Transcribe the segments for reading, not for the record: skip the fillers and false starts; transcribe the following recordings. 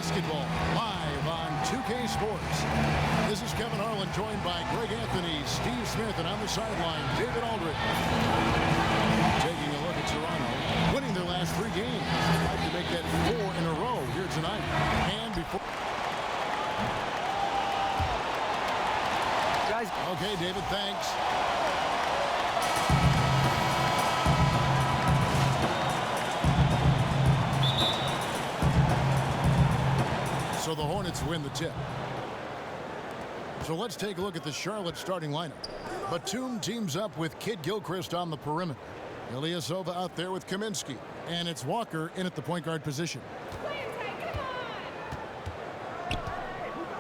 basketball, live on 2K Sports. This is Kevin Harlan, joined by Greg Anthony, Steve Smith, and on the sideline, David Aldridge. Taking a look at Toronto, winning their last 3 games. They'd like to make that 4 in a row here tonight. And before... Guys. Okay, David, thanks. So the Hornets win the tip. So let's take a look at the Charlotte starting lineup. Batum teams up with Kid Gilchrist on the perimeter. Ilyasova out there with Kaminsky. And it's Walker in at the point guard position.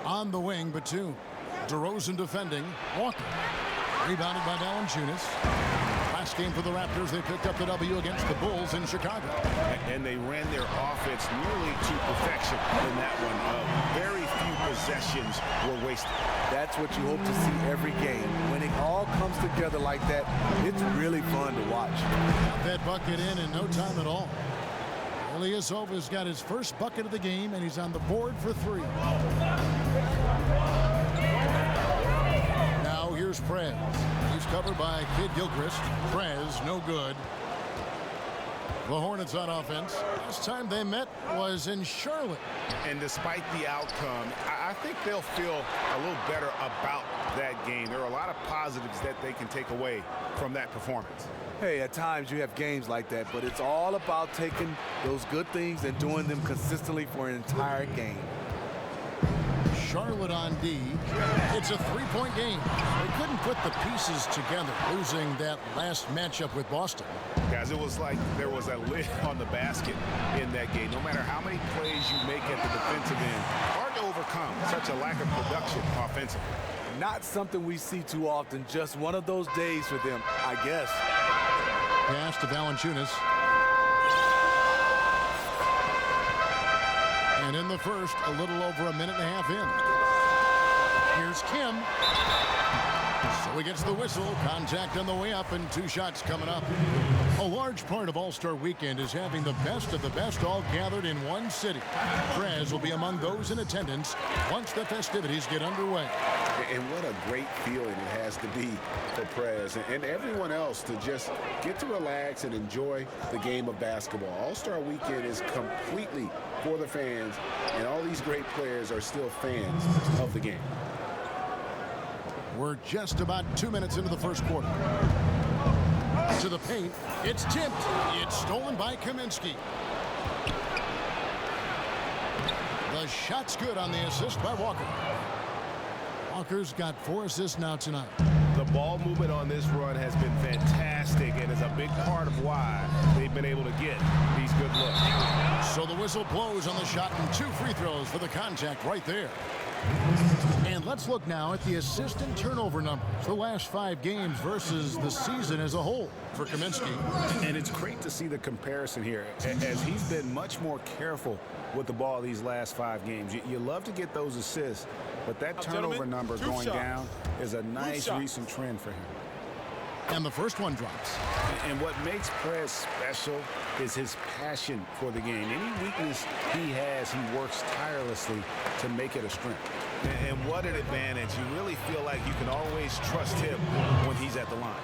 On the wing, Batum. DeRozan defending. Walker. Rebounded by Valanciunas. Last game for the Raptors, they picked up the W against the Bulls in Chicago. And they ran their offense nearly to perfection in that one. Very few possessions were wasted. That's what you hope to see every game. When it all comes together like that, it's really fun to watch. Got that bucket in no time at all. Ilyasova's got his first bucket of the game, and he's on the board for 3. Now here's Prez. He's covered by Kid Gilchrist. Prez, no good. The Hornets on offense. Last time they met was in Charlotte. And despite the outcome, I think they'll feel a little better about that game. There are a lot of positives that they can take away from that performance. Hey, at times you have games like that, but it's all about taking those good things and doing them consistently for an entire game. Charlotte on D. It's a 3-point game. They couldn't put the pieces together, losing that last matchup with Boston. Guys, it was like there was a lid on the basket in that game. No matter how many plays you make at the defensive end, hard to overcome such a lack of production offensively. Not something we see too often. Just one of those days for them, I guess. Pass to Valanciunas. And in the first, a little over a minute and a half in. Here's Kim. So he gets the whistle. Contact on the way up, and 2 shots coming up. A large part of All-Star Weekend is having the best of the best all gathered in one city. Prez will be among those in attendance once the festivities get underway. And what a great feeling it has to be for Prez and everyone else to just get to relax and enjoy the game of basketball. All-Star Weekend is completely for the fans, and all these great players are still fans of the game. We're just about 2 minutes into the first quarter. To the paint. It's tipped. It's stolen by Kaminsky. The shot's good on the assist by Walker. Walker's got 4 assists now tonight. The ball movement on this run has been fantastic and is a big part of why they've been able to get these good looks. So the whistle blows on the shot, and 2 free throws for the contact right there. And let's look now at the assist and turnover numbers, the last 5 games versus the season as a whole for Kaminsky. And it's great to see the comparison here, as he's been much more careful with the ball these last 5 games. You love to get those assists, but that turnover number going down is a nice recent trend for him. And the first one drops. And what makes Prez special is his passion for the game. Any weakness he has, he works tirelessly to make it a strength. And what an advantage. You really feel like you can always trust him when he's at the line.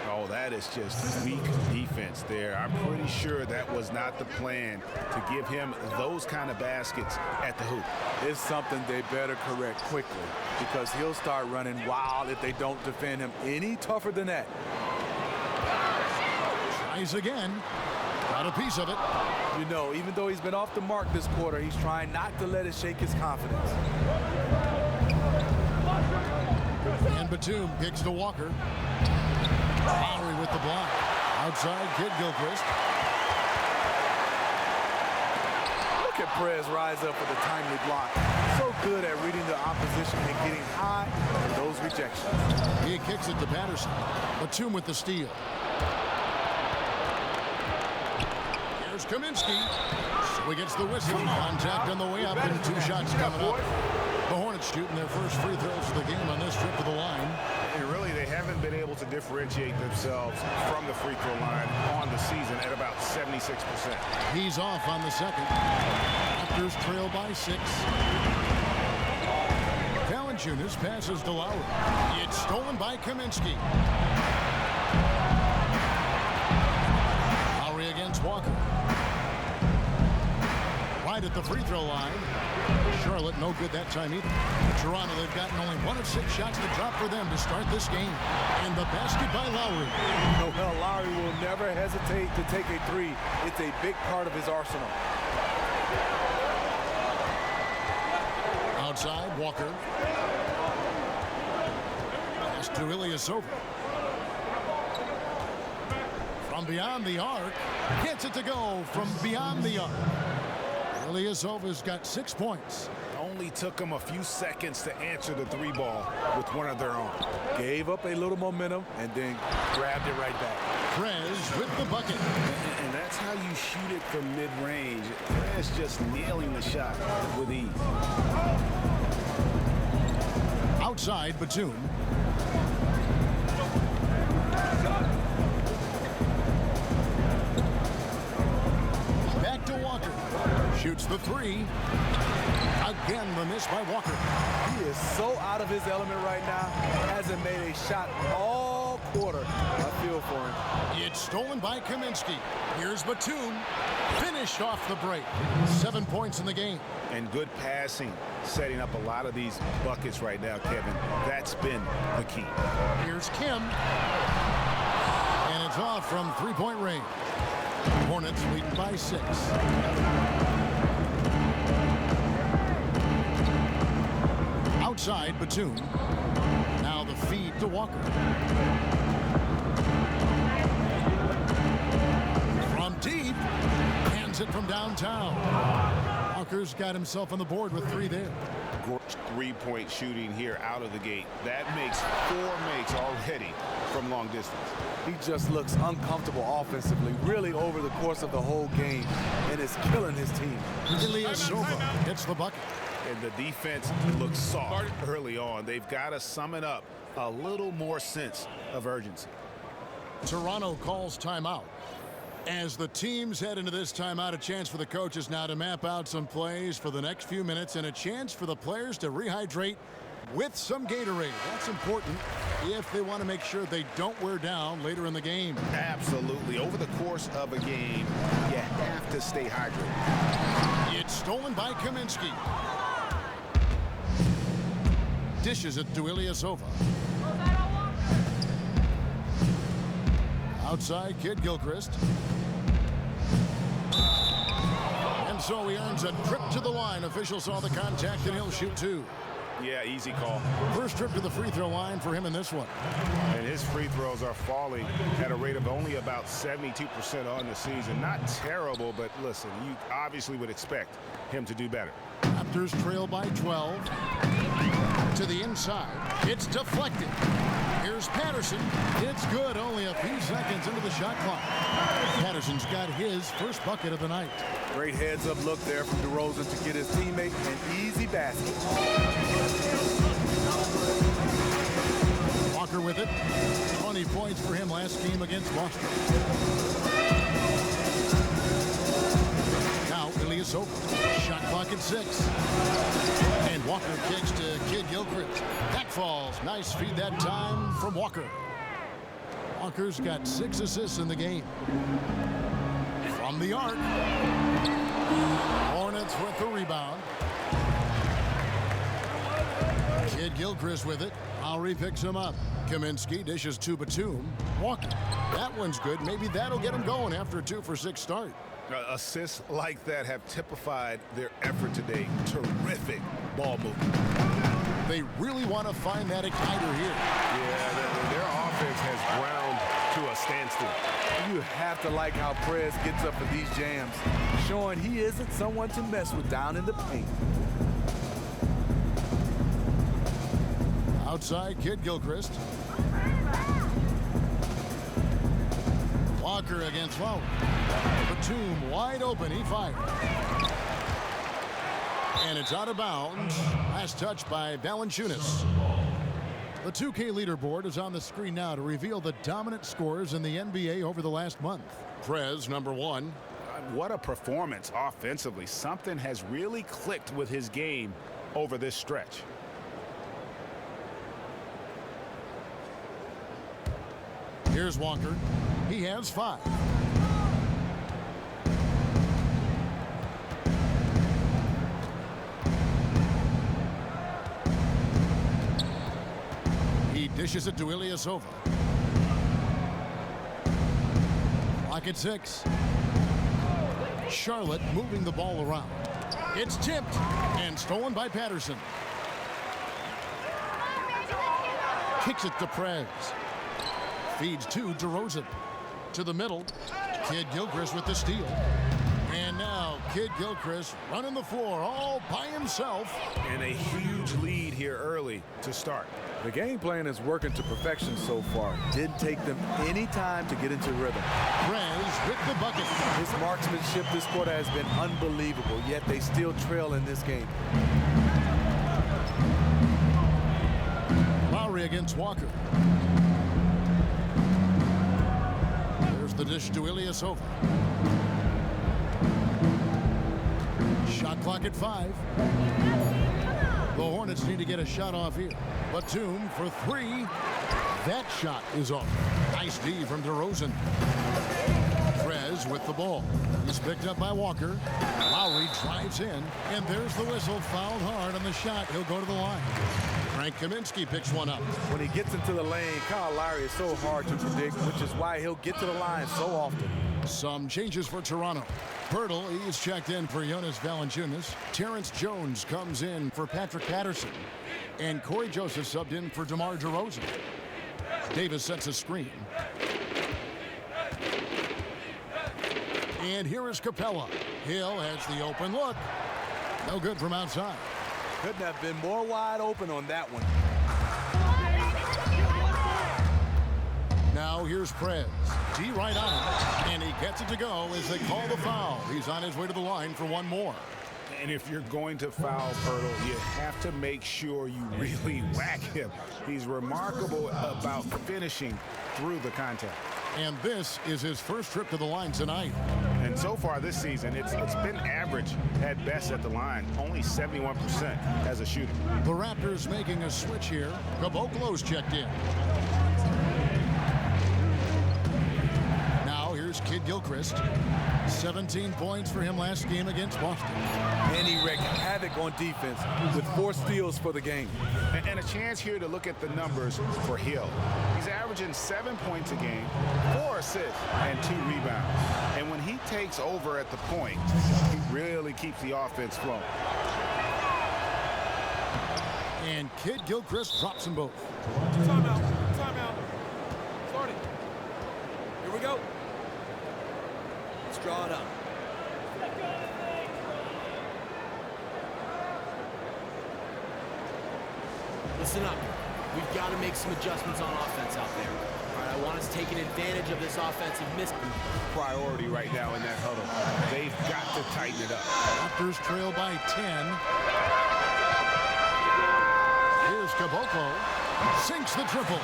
Oh, that is just weak defense there. I'm pretty sure that was not the plan to give him those kind of baskets at the hoop. It's something they better correct quickly, because he'll start running wild if they don't defend him any tougher than that. Tries again. Got a piece of it. You know, even though he's been off the mark this quarter, he's trying not to let it shake his confidence. And Batum kicks to Walker. Lowry with the block. Outside, Kid Gilchrist. Look at Prez rise up for the timely block. So good at reading the opposition and getting high in those rejections. He kicks it to Patterson. Batum with the steal. Here's Kaminsky. So he gets the whistle. Contact on the way up, and 2 shots coming up. The Hornets shooting their first free throws of the game on this trip to the line. And really, they haven't haven't been able to differentiate themselves from the free throw line on the season at about 76%. He's off on the second. Raptors trail by 6. Valanciunas passes to Lowry. It's stolen by Kaminsky. Lowry against Walker. Right at the free throw line. Charlotte no good that time either. Toronto, they've gotten only 1 of 6 shots to drop for them to start this game. And the basket by Lowry. Well, Lowry will never hesitate to take a three. It's a big part of his arsenal. Outside, Walker. Pass to Ilyasova. From beyond the arc. Gets it to go from beyond the arc. Ilyasova's got 6 points. Only took them a few seconds to answer the 3 ball with one of their own. Gave up a little momentum and then grabbed it right back. Prez with the bucket. And that's how you shoot it from mid-range. Prez just nailing the shot with ease. Outside, Batum. Back to Walker. Shoots the 3. Again, the miss by Walker. He is so out of his element right now. Hasn't made a shot all quarter. I feel for him. It's stolen by Kaminsky. Here's Batum. Finished off the break. 7 points in the game. And good passing, setting up a lot of these buckets right now, Kevin. That's been the key. Here's Kim. And it's off from three-point range. Hornets leading by 6. Outside, Batum. Now the feed to Walker. From deep. Hands it from downtown. Walker's got himself on the board with 3 there. Three-point shooting here out of the gate. That makes 4 makes already from long distance. He just looks uncomfortable offensively, really over the course of the whole game, and it's killing his team. Ilyasova hits the bucket. And the defense looks soft early on. They've got to summon up a little more sense of urgency. Toronto calls timeout. As the teams head into this timeout, a chance for the coaches now to map out some plays for the next few minutes and a chance for the players to rehydrate with some Gatorade. That's important if they want to make sure they don't wear down later in the game. Absolutely. Over the course of a game, you have to stay hydrated. It's stolen by Kaminsky. Dishes it to Ilyasova. Outside, Kid Gilchrist. And so he earns a trip to the line. Official saw the contact and he'll shoot 2. Yeah, easy call. First trip to the free throw line for him in this one. And his free throws are falling at a rate of only about 72% on the season. Not terrible, but listen, you obviously would expect him to do better. Raptors trail by 12. To the inside. It's deflected. Here's Patterson. It's good. Only a few seconds into the shot clock. Patterson's got his first bucket of the night. Great heads-up look there from DeRozan to get his teammate an easy basket. Walker with it. 20 points for him last game against Boston. Now Ilyasova. Shot clock at 6. And Walker kicks to Kid Gilchrist. That falls. Nice feed that time from Walker. Walker's got 6 assists in the game. From the arc. Hornets with the rebound. Kid Gilchrist with it. Lowry picks him up. Kaminsky dishes to Batum. Walker. That one's good. Maybe that'll get him going after a 2-for-6 start. Assists like that have typified their effort today. Terrific ball movement. They really want to find that igniter here. Yeah, their offense has ground to a standstill. You have to like how Prez gets up for these jams, showing he isn't someone to mess with down in the paint. Outside, Kid Gilchrist. Walker against Lowry. Batum wide open. He fires. And it's out of bounds. Last touch by Valanciunas. The 2K leaderboard is on the screen now to reveal the dominant scores in the NBA over the last month. Prez, number 1. What a performance offensively. Something has really clicked with his game over this stretch. Here's Walker. He has 5. He dishes it to Ilyasova. Clock at 6. Charlotte moving the ball around. It's tipped and stolen by Patterson. Kicks it to Prez. Feeds to DeRozan. To the middle. Kid Gilchrist with the steal. And now Kid Gilchrist running the floor all by himself. And a huge lead here early to start. The game plan is working to perfection so far. Didn't take them any time to get into rhythm. Prez with the bucket. His marksmanship this quarter has been unbelievable, yet they still trail in this game. Lowry against Walker. There's the dish to Ilyasova. Shot clock at 5. The Hornets need to get a shot off here. Batum for 3. That shot is off. Nice D from DeRozan. Prez with the ball. He's picked up by Walker. Lowry drives in, and there's the whistle. Fouled hard on the shot. He'll go to the line. Frank Kaminsky picks one up. When he gets into the lane, Kyle Lowry is so hard to predict, which is why he'll get to the line so often. Some changes for Toronto. Pirtle, he's checked in for Jonas Valanciunas. Terrence Jones comes in for Patrick Patterson. And Corey Joseph subbed in for DeMar DeRozan. Davis sets a screen. And here is Capella. Hill has the open look. No good from outside. Couldn't have been more wide open on that one. Now here's Prez. D right on him. And he gets it to go as they call the foul. He's on his way to the line for one more. And if you're going to foul Pirtle, you have to make sure you really whack him. He's remarkable about finishing through the contact. And this is his first trip to the line tonight. And so far this season, it's been average at best at the line. Only 71% as a shooter. The Raptors making a switch here. Caboclo's checked in. Now here's Kid Gilchrist. 17 points for him last game against Boston. And he wreaked havoc on defense with 4 steals for the game. And a chance here to look at the numbers for Hill. He's averaging 7 points a game, 4 assists, and 2 rebounds. And when he takes over at the point, he really keeps the offense flowing. And Kid Gilchrist drops them both. Timeout. Timeout. Starting. Here we go. Let's draw it up. Listen up. We've got to make some adjustments on offense out there. All right, I want us taking advantage of this offensive miss. Priority right now in that huddle. They've got to tighten it up. Raptors trail by 10. Here's Caboclo. Sinks the triple.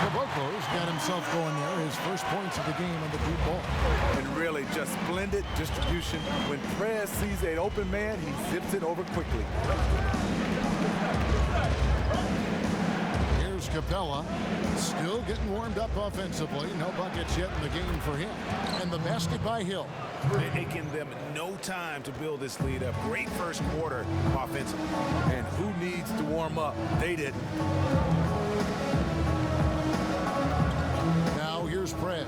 Caboclo's got himself going there. His first points of the game on the deep ball. And really just splendid distribution. When Prez sees an open man, he zips it over quickly. Here's Capella. Still getting warmed up offensively. No buckets yet in the game for him. And the basket by Hill. Taking them no time to build this lead up. Great first quarter offensively. And who needs to warm up? They didn't. Now here's Prez.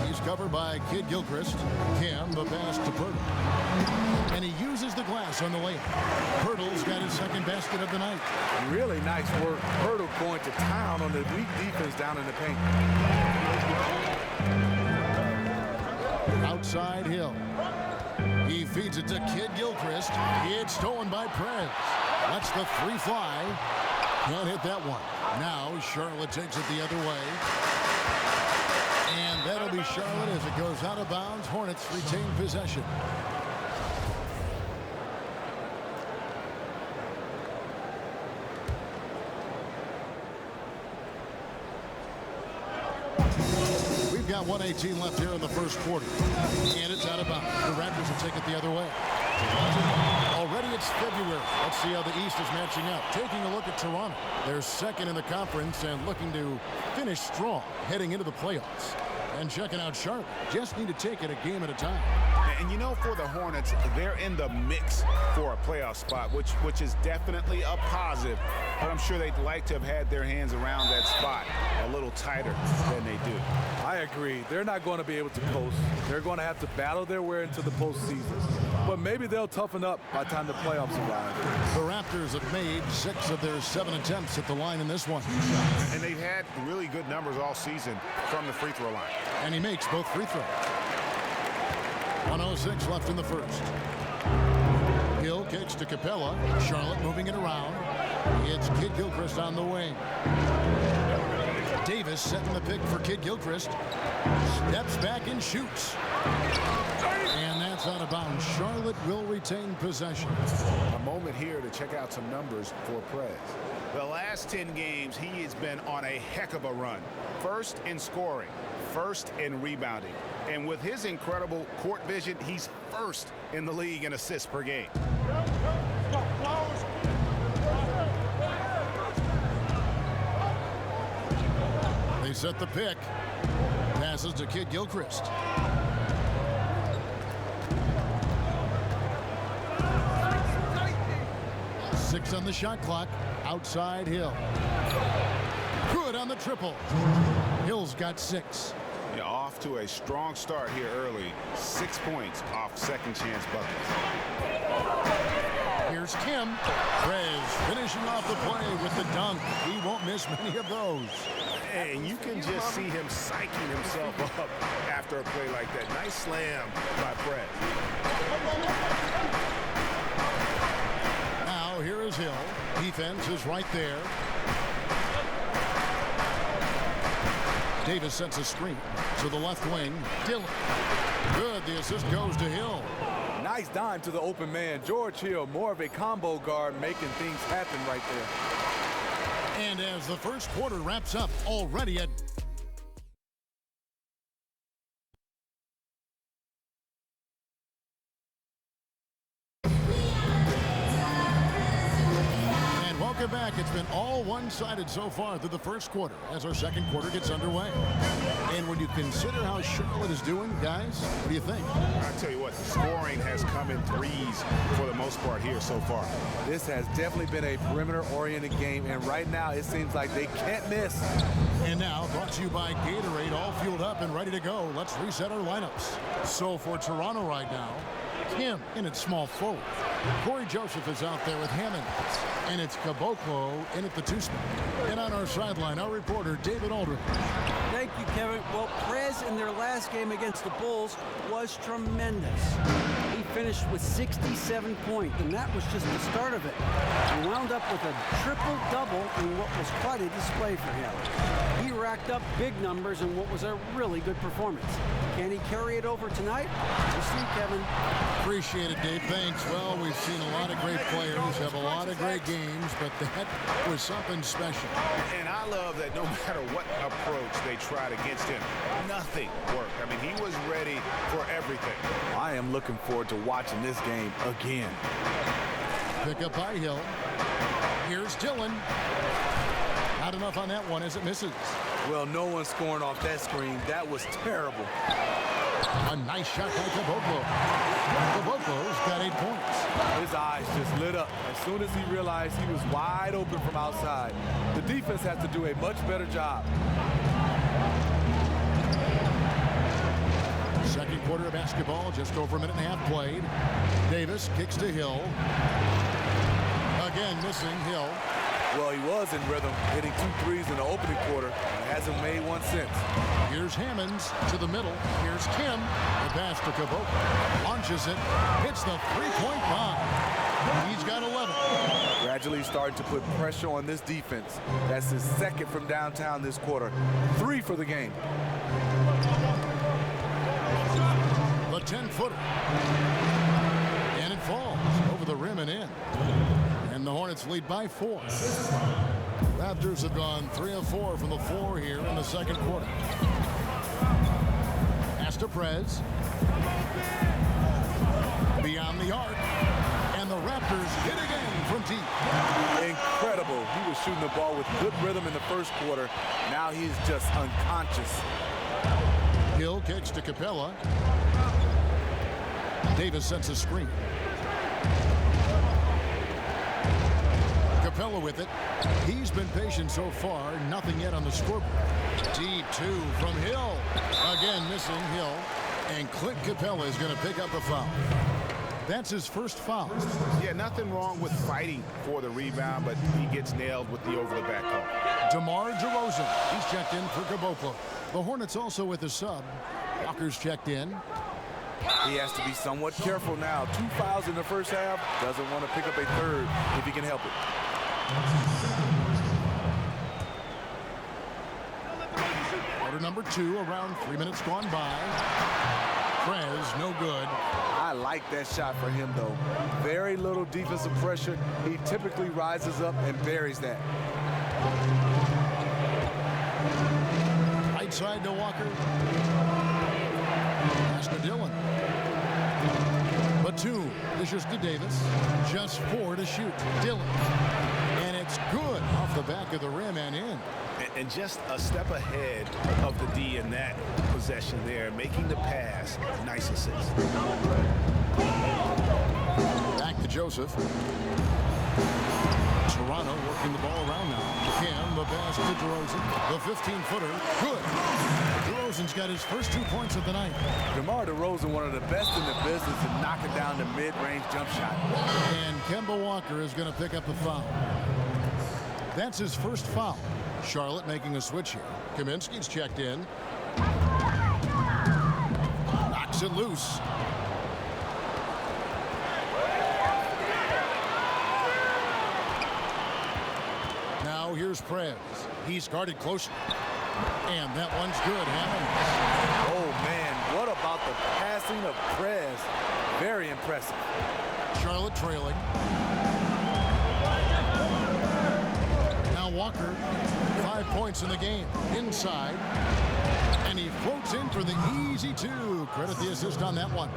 He's covered by Kid Gilchrist. Kim, the pass to Pirtle. And he uses the glass on the layup. Pirtle's got his second basket of the night. Really nice work. Pirtle going to town on the weak defense down in the paint. Outside Hill. He feeds it to Kid Gilchrist. It's stolen by Prez. Lets the 3 fly. Can't hit that one. Now Charlotte takes it the other way. And that'll be Charlotte as it goes out of bounds. Hornets retain possession. We've got 1:18 left here in the first quarter. And it's out of bounds. The Raptors will take it the other way. Already it's February. Let's see how the East is matching up. Taking a look at Toronto. They're second in the conference and looking to finish strong heading into the playoffs. And checking out Charlotte. Just need to take it a game at a time. And you know, for the Hornets, they're in the mix for a playoff spot, which is definitely a positive. But I'm sure they'd like to have had their hands around that spot a little tighter than they do. I agree. They're not going to be able to coast. They're going to have to battle their way into the postseason. But maybe they'll toughen up by the time the playoffs arrive. The Raptors have made 6 of their 7 attempts at the line in this one. And they've had really good numbers all season from the free throw line. And he makes both free throws. 1:06 left in the first. Hill kicks to Capella. Charlotte moving it around. It's Kid Gilchrist on the wing. Davis setting the pick for Kid Gilchrist. Steps back and shoots. And that's out of bounds. Charlotte will retain possession. A moment here to check out some numbers for Prez. The last 10 games, he has been on a heck of a run. First in scoring, first in rebounding. And with his incredible court vision, he's first in the league in assists per game. They set the pick. Passes to Kid Gilchrist. Six on the shot clock. Outside Hill. Good on the triple. Hill's got 6. Yeah, off to a strong start here early. 6 points off second chance buckets. Here's Kim. Prez finishing off the play with the dunk. He won't miss many of those. And you can just see him psyching himself up after a play like that. Nice slam by Prez. Now here is Hill. Defense is right there. Davis sets a screen to the left wing. Dillon. Good. The assist goes to Hill. Nice dime to the open man. George Hill, more of a combo guard, making things happen right there. And as the first quarter wraps up, already at welcome back. It's been all one-sided so far through the first quarter as our second quarter gets underway. And when you consider how Charlotte is doing, guys, what do you think? I tell you what, the scoring has come in threes for the most part here so far. This has definitely been a perimeter-oriented game, and right now it seems like they can't miss. And now, brought to you by Gatorade, all fueled up and ready to go. Let's reset our lineups. So for Toronto right now, Kim in at small forward. Corey Joseph is out there with Hammond. And it's Caboclo in at the 2 spot. And on our sideline, our reporter, David Aldridge. Thank you, Kevin. Well, Prez in their last game against the Bulls was tremendous. He finished with 67 points, and that was just the start of it. He wound up with a triple-double in what was quite a display for him. He racked up big numbers in what was a really good performance. Can he carry it over tonight? We'll see, Kevin. Appreciate it, Dave. Thanks. Well, we've seen a lot of great players have a lot of great games, but that was something special. And I love that no matter what approach they tried against him, nothing worked. I mean, he was ready for everything. I am looking forward to watching this game again. Pick up by Hill. Here's Dillon. Not enough on that one as it misses. Well, no one's scoring off that screen. That was terrible. A nice shot by Caboclo. Caboclo's got 8 points. His eyes just lit up as soon as he realized he was wide open from outside. The defense has to do a much better job. Second quarter of basketball, just over a minute and a half played. Davis kicks to Hill. Again, missing Hill. Well, he was in rhythm, hitting 2 threes in the opening quarter, and hasn't made one since. Here's Hammonds to the middle. Here's Kim. The pass to Caboclo. Launches it. Hits the three-point bomb. He's got 11. Gradually starting to put pressure on this defense. That's his second from downtown this quarter. 3 for the game. The 10-footer. And it falls over the rim and in. And the Hornets lead by 4. Raptors have gone 3 of 4 from the floor here in the second quarter. to Prez. Beyond the arc. And the Raptors hit again from deep. Incredible. He was shooting the ball with good rhythm in the first quarter. Now he's just unconscious. Hill kicks to Capella. Davis sets a screen. Capella with it. He's been patient so far. Nothing yet on the scoreboard. Deep two from Hill. Again missing Hill. And Clint Capella is going to pick up a foul. That's his first foul. Yeah, nothing wrong with fighting for the rebound, but he gets nailed with the over-the-back call. DeMar DeRozan. He's checked in for Caboclo. The Hornets also with a sub. Walker's checked in. He has to be somewhat careful now. 2 fouls in the first half. Doesn't want to pick up a third if he can help it. Quarter number 2, around 3 minutes gone by. Prez, no good. I like that shot for him, though. Very little defensive pressure. He typically rises up and buries that. Right side to Walker. Pass to Dillon. Batum dishes to Davis. Just 4 to shoot. Dillon. And it's good off the back of the rim and in. And just a step ahead of the D in that possession there, making the pass. Nice assist. Back to Joseph. Toronto working the ball around now. Kim, the pass to DeRozan. The 15-footer. Good. DeRozan's got his first 2 points of the night. DeMar DeRozan, one of the best in the business in knocking down the mid-range jump shot. And Kemba Walker is going to pick up a foul. That's his first foul. Charlotte making a switch here. Kaminsky's checked in. Knocks it loose. Now here's Prez. He's guarded closely. And that one's good, Hammond. Oh, man, what about the passing of Prez? Very impressive. Charlotte trailing. Now Walker, 5 points in the game. Inside. And he floats in for the easy 2. Credit the assist on that one.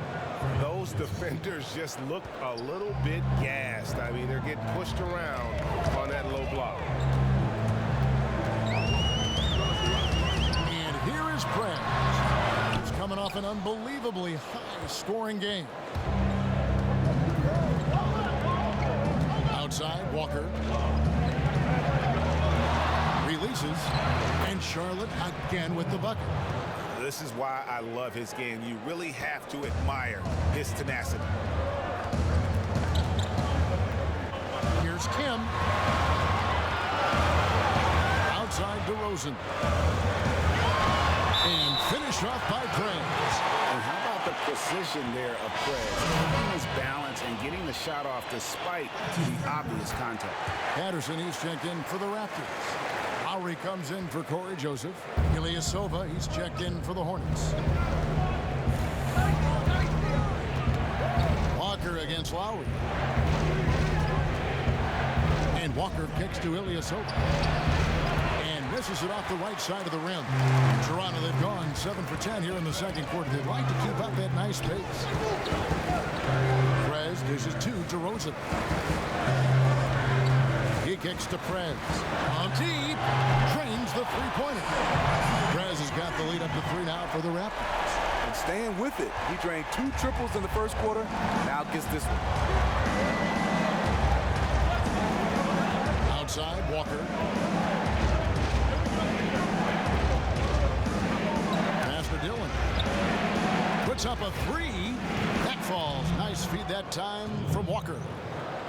Those defenders just look a little bit gassed. I mean, they're getting pushed around on that low block. And here is Prez. He's coming off an unbelievably high-scoring game. Outside, Walker. Releases. And Charlotte again with the bucket. This is why I love his game. You really have to admire his tenacity. Here's Kim. Outside DeRozan. And finish off by Prez. And how about the precision there of Prez? Keeping his balance and getting the shot off despite the obvious contact. Patterson, he's checked in for the Raptors. Lowry comes in for Corey Joseph. Ilyasova, he's checked in for the Hornets. Walker against Lowry. And Walker kicks to Ilyasova. And misses it off the right side of the rim. Toronto, they've gone 7 for 10 here in the second quarter. They'd like to keep up that nice pace. Prez dishes to DeRozan. He kicks to Prez. On deep. Drains the three-pointer. Prez has got the lead up to 3 now for the Raptors. And staying with it. He drained 2 triples in the first quarter. Now gets this one. Outside, Walker. Pass to Dillon. Puts up a 3. That falls. Nice feed that time from Walker.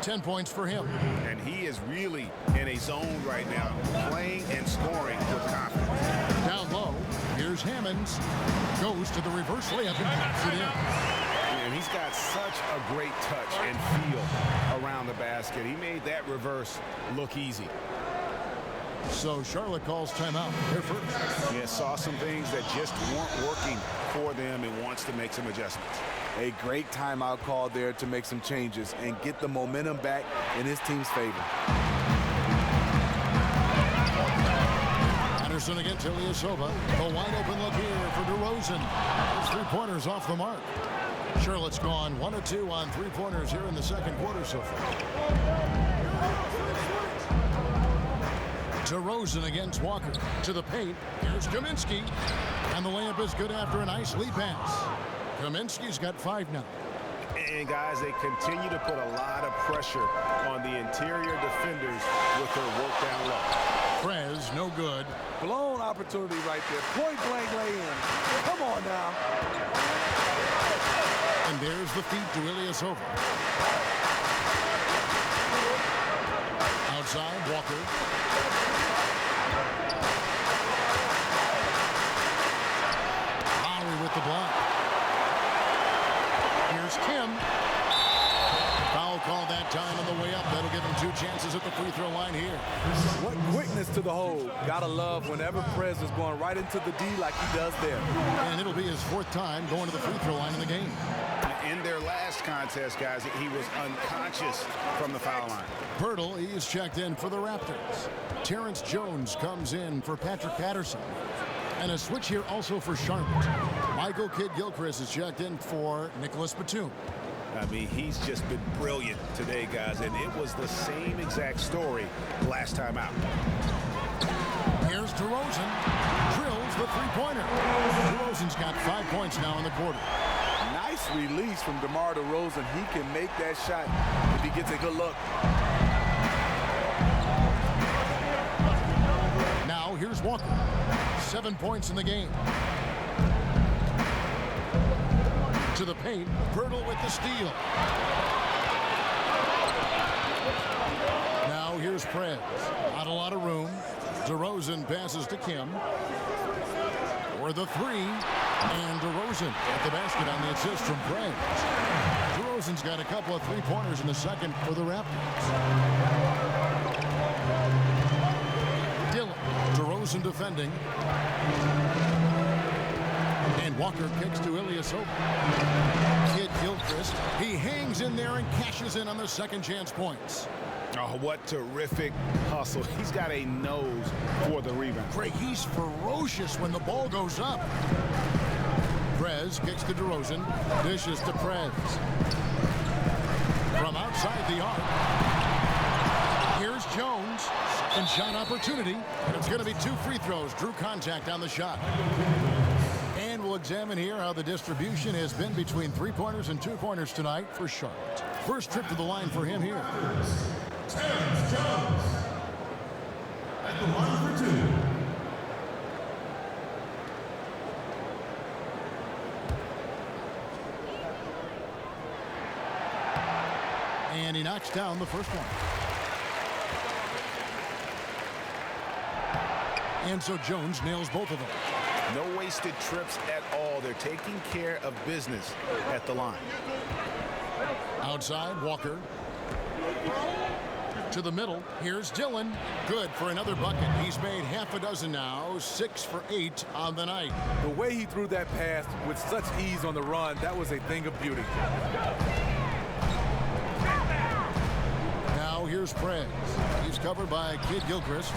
10 points for him. And he is really in a zone right now, playing and scoring with confidence. Down low, here's Hammonds. Goes to the reverse layup and pops it in. And he's got such a great touch and feel around the basket. He made that reverse look easy. So Charlotte calls timeout. They're first. Yeah, saw some things that just weren't working for them and wants to make some adjustments. A great timeout call there to make some changes and get the momentum back in his team's favor. Patterson against Ilyasova. The wide open look here for DeRozan. His three-pointers off the mark. Charlotte's gone 1 of 2 on three-pointers here in the second quarter so far. DeRozan against Walker. To the paint. Here's Kaminsky. And the layup is good after a nice lead pass. Kaminsky's got 5 now. And guys, they continue to put a lot of pressure on the interior defenders with their work down low. Prez, no good. Blown opportunity right there. Point blank lay in. Come on now. And there's the feed to Ilyasova. Outside, Walker. Lowry with the block. Here's Kim. Foul call that time on the way up. That'll give him 2 chances at the free throw line here. What quickness to the hole. Gotta love whenever Prez is going right into the D like he does there. And it'll be his 4th time going to the free throw line in the game. In their last contest, guys, he was unconscious from the foul line. Pirtle, he's checked in for the Raptors. Terrence Jones comes in for Patrick Patterson. And a switch here also for Charlotte. Michael Kidd-Gilchrist is checked in for Nicholas Batum. I mean, he's just been brilliant today, guys, and it was the same exact story last time out. Here's DeRozan. Drills the three-pointer. DeRozan's got 5 points now in the quarter. Nice release from DeMar DeRozan. He can make that shot if he gets a good look. Now here's Walker. 7 points in the game. To the paint. Pirtle with the steal. Now here's Prez. Not a lot of room. DeRozan passes to Kim. For the 3. And DeRozan at the basket on the assist from Prez. DeRozan's got a couple of three-pointers in the second for the Raptors. Dillon. DeRozan defending. And Walker kicks to Ilyasova. Kidd-Gilchrist. He hangs in there and cashes in on the second chance points. Oh, what terrific hustle. He's got a nose for the rebound. Craig, he's ferocious when the ball goes up. Prez kicks to DeRozan. Dishes to Prez. From outside the arc. Here's Jones. Second shot opportunity. And it's going to be 2 free throws. Drew contact on the shot. And we'll examine here how the distribution has been between three-pointers and two-pointers tonight for Charlotte. First trip to the line for him here. Terrence Jones at the line for 2. And he knocks down the first one. And so Jones nails both of them. No wasted trips at all. They're taking care of business at the line. Outside, Walker. To the middle. Here's Dillon. Good for another bucket. He's made half a dozen now. 6 for 8 on the night. The way he threw that pass with such ease on the run, that was a thing of beauty. Now here's Prez. He's covered by Kidd-Gilchrist.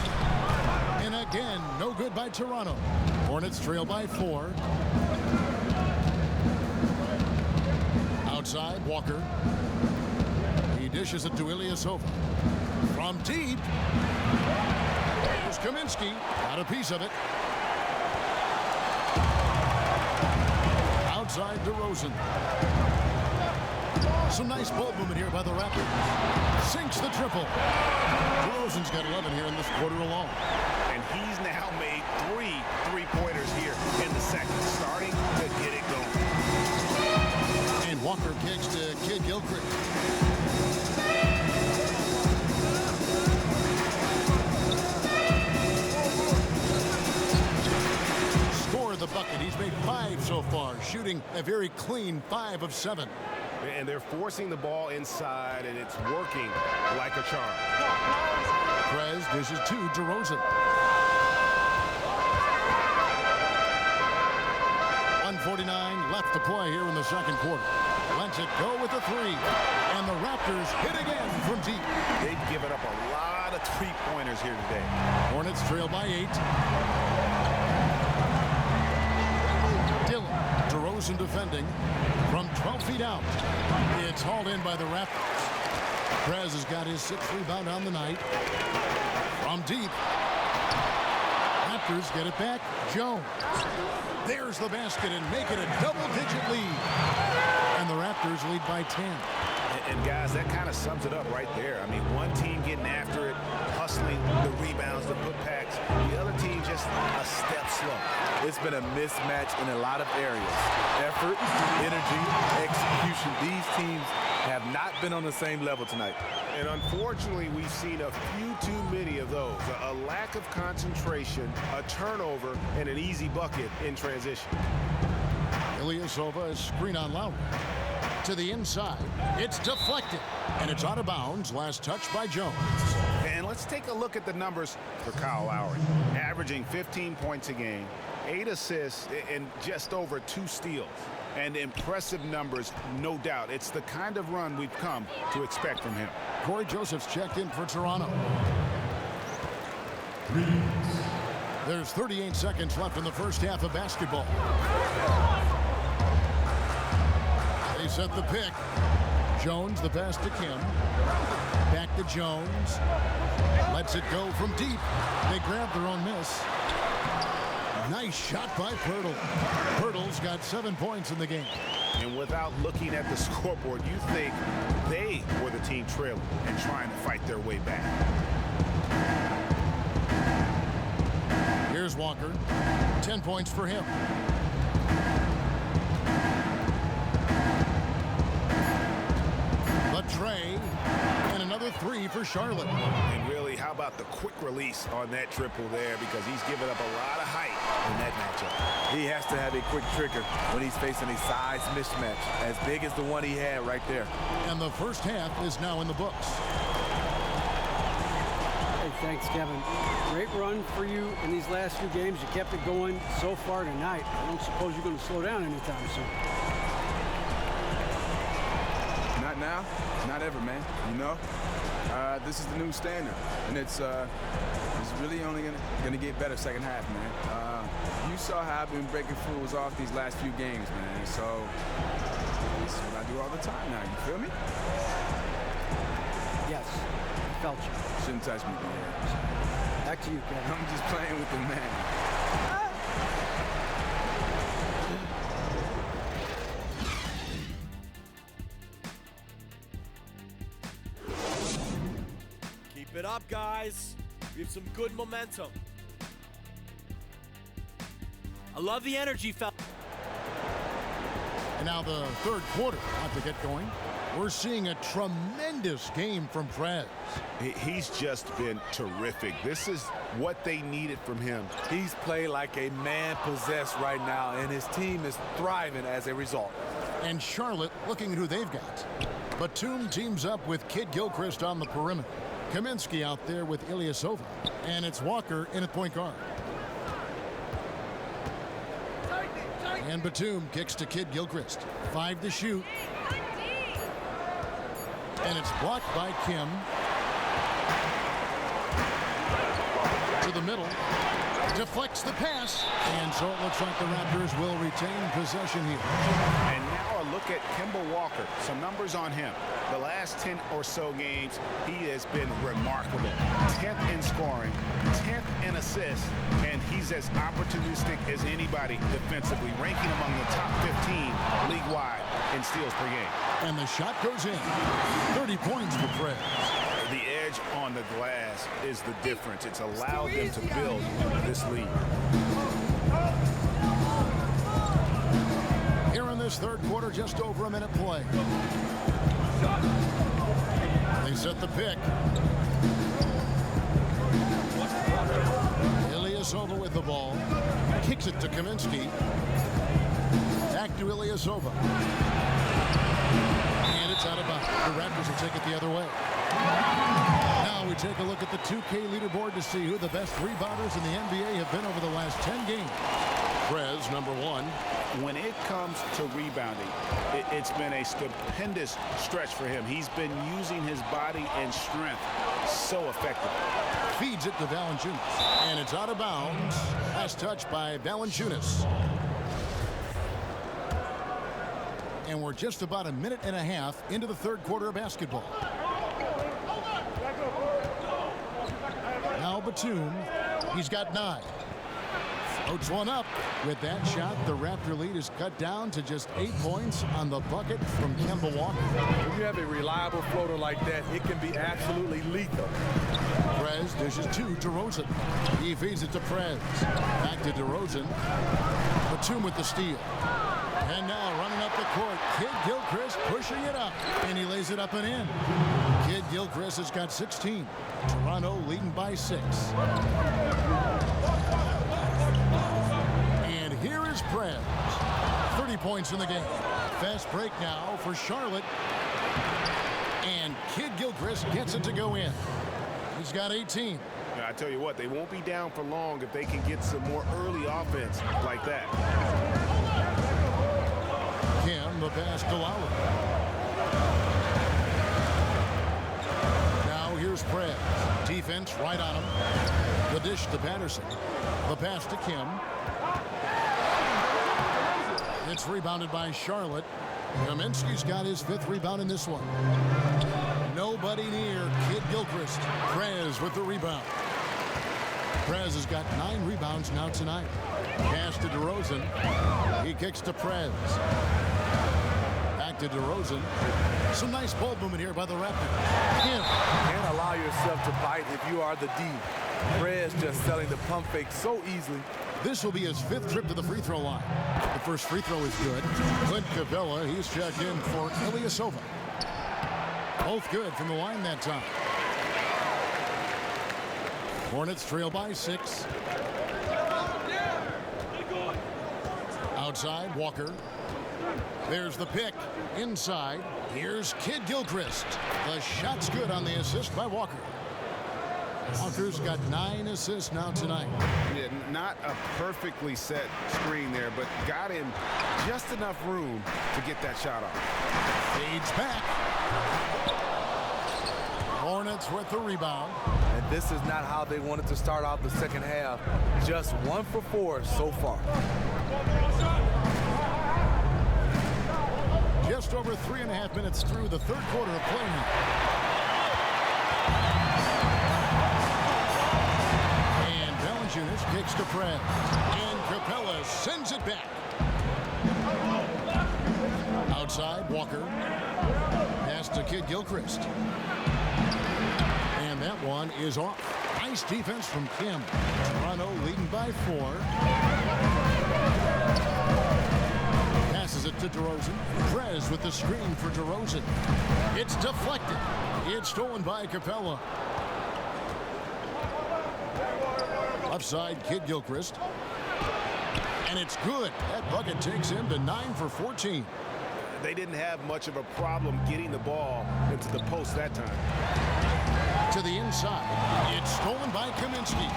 And again, no good by Toronto. Hornets trail by 4. Outside, Walker. He dishes it to Ilyasova. From deep. Here's Kaminsky. Got a piece of it. Outside, DeRozan. Some nice ball movement here by the Raptors. Sinks the triple. DeRozan's got 11 here in this quarter alone. And he's now made 3 three-pointers here in the second, starting to get it going. And Walker kicks to Kidd-Gilchrist. Score the bucket. He's made 5 so far, shooting a very clean 5 of 7. And they're forcing the ball inside, and it's working like a charm. Prez dishes to DeRozan. 1:49 left to play here in the second quarter. Lets it go with the 3. And the Raptors hit again from deep. They've given up a lot of three-pointers here today. Hornets trail by 8. Dillon, DeRozan defending from 12 feet out. It's hauled in by the Raptors. Prez has got his 6th rebound on the night. From deep. Raptors get it back. Jones. There's the basket and make it a double-digit lead. And the Raptors lead by 10. And guys, that kind of sums it up right there. I mean, one team getting after it, hustling the rebounds, the putbacks. The other team just a step slow. It's been a mismatch in a lot of areas. Effort, energy, execution. These teams have not been on the same level tonight. And unfortunately, we've seen a few too many of those. A lack of concentration, a turnover, and an easy bucket in transition. Ilyasova is screen on Lowry. To the inside. It's deflected. And it's out of bounds. Last touch by Jones. And let's take a look at the numbers for Kyle Lowry. Averaging 15 points a game, 8 assists, and just over 2 steals. And impressive numbers, no doubt. It's the kind of run we've come to expect from him. Corey Joseph's checked in for Toronto. There's 38 seconds left in the first half of basketball. They set the pick. Jones, the pass to Kim. Back to Jones. Lets it go from deep. They grab their own miss. Nice shot by Pirtle. Pirtle's got 7 points in the game. And without looking at the scoreboard, you think they were the team trailing and trying to fight their way back. Here's Walker. 10 points for him. The tray. And another 3 for Charlotte. And really, how about the quick release on that triple there, because he's given up a lot of height in that matchup. He has to have a quick trigger when he's facing a size mismatch as big as the one he had right there. And the first half is now in the books. Hey, thanks, Kevin. Great run for you in these last few games. You kept it going so far tonight. I don't suppose you're going to slow down anytime soon. Not now, not ever, man. You know, this is the new standard, and it's really only gonna get better second half, man. You saw how I've been breaking fools off these last few games, man. So this is what I do all the time now. You feel me? Yes, I felt you. Shouldn't touch me, man. Back to you, Kevin. I'm just playing with the man. Keep it up, guys. We have some good momentum. I love the energy, fellas. And now the third quarter about to get going. We're seeing a tremendous game from Prez. He's just been terrific. This is what they needed from him. He's played like a man possessed right now, and his team is thriving as a result. And Charlotte looking at who they've got. Batum teams up with Kid Gilchrist on the perimeter. Kaminsky out there with Ilyasova. And it's Walker in at point guard. And Batum kicks to Kid Gilchrist. 5 to shoot. And it's blocked by Kim. To the middle. Deflects the pass. And so it looks like the Raptors will retain possession here. And now a look at Kemba Walker. Some numbers on him. The last 10 or so games, he has been remarkable. 10th in scoring, 10th in assists, and he's as opportunistic as anybody defensively, ranking among the top 15 league-wide in steals per game. And the shot goes in. 30 points for Prez. The edge on the glass is the difference. It's allowed them to build this lead. Here in this third quarter, just over a minute play. They set the pick. Ilyasova with the ball. Kicks it to Kaminsky. Back to Ilyasova. And it's out of bounds. The Raptors will take it the other way. Now we take a look at the 2K leaderboard to see who the best rebounders in the NBA have been over the last 10 games. Prez, number 1. When it comes to rebounding, it's been a stupendous stretch for him. He's been using his body and strength so effective. Feeds it to Valanciunas. And it's out of bounds. Last touch by Valanciunas. And we're just about a minute and a half into the third quarter of basketball. Now Batum. He's got 9. Floats one up. With that shot, the Raptor lead is cut down to just 8 points on the bucket from Kemba Walker. When you have a reliable floater like that, it can be absolutely lethal. Prez dishes to DeRozan. He feeds it to Prez. Back to DeRozan. Batum with the steal. And now running up the court, Kid Gilchrist pushing it up. And he lays it up and in. Kid Gilchrist has got 16. Toronto leading by 6. And here is Prez. 30 points in the game. Fast break now for Charlotte. And Kid Gilchrist gets it to go in. He's got 18. I tell you what, they won't be down for long if they can get some more early offense like that. Kim, the pass to Lowry. Now here's Prez. Defense right on him. The dish to Patterson. The pass to Kim. It's rebounded by Charlotte. Kaminsky's got his 5th rebound in this one. Nobody near Kid Gilchrist. Prez with the rebound. Prez has got 9 rebounds now tonight. Pass to DeRozan. He kicks to Prez. Back to DeRozan. Some nice ball movement here by the Raptors. Kim. Can't allow yourself to bite if you are the D. Prez just selling the pump fake so easily. This will be his 5th trip to the free throw line. The first free throw is good. Clint Capella, he's checked in for Ilyasova. Both good from the line that time. Hornets trail by 6. Outside, Walker. There's the pick. Inside, here's Kid Gilchrist. The shot's good on the assist by Walker. Walker's got 9 assists now tonight. Yeah, not a perfectly set screen there, but got him just enough room to get that shot off. Fades back. Hornets with the rebound. And this is not how they wanted to start out the second half. Just 1 for 4 so far. Just over 3.5 minutes through the third quarter of play now. And Valanciunas kicks to Prez. And Capella sends it back. Outside, Walker. Pass to Kid Gilchrist. And that one is off. Nice defense from Kim. Toronto leading by 4. Passes it to DeRozan. Prez with the screen for DeRozan. It's deflected. It's stolen by Capella. Upside, Kid Gilchrist. And it's good. That bucket takes him to 9 for 14. They didn't have much of a problem getting the ball into the post that time. To the inside. It's stolen by Kaminsky.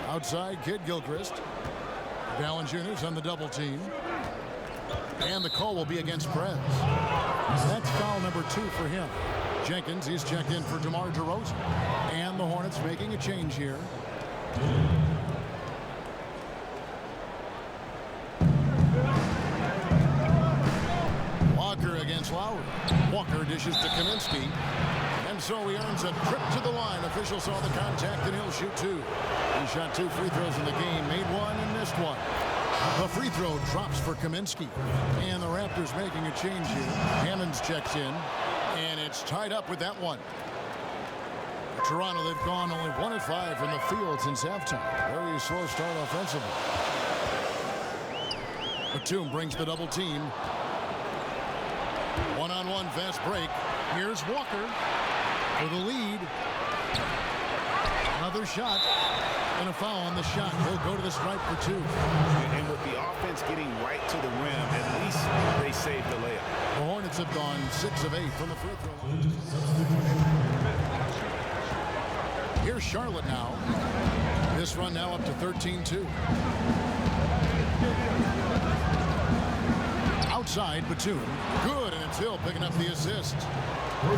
Outside, Kid Gilchrist. Valanciunas on the double team. And the call will be against Prez. That's foul number 2 for him. Jenkins, he's checked in for DeMar DeRozan. And the Hornets making a change here. Walker against Lowry. Walker dishes to Kaminsky. And so he earns a trip to the line. Official saw the contact and he'll shoot 2. He shot 2 free throws in the game, made 1 and missed 1. The free throw drops for Kaminsky. And the Raptors making a change here. Hammonds checks in. And it's tied up with that one. Toronto, they've gone only 1 of 5 from the field since halftime. Very slow start offensively. Batum brings the double team. One-on-one fast break. Here's Walker for the lead. Another shot and a foul on the shot. He'll go to the stripe for 2. And with the offense getting right to the rim, at least they saved the layup. The Hornets have gone 6 of 8 from the free throw line. Here's Charlotte now. This run now up to 13-2. Outside, Batum. Good, and It's Hill picking up the assist.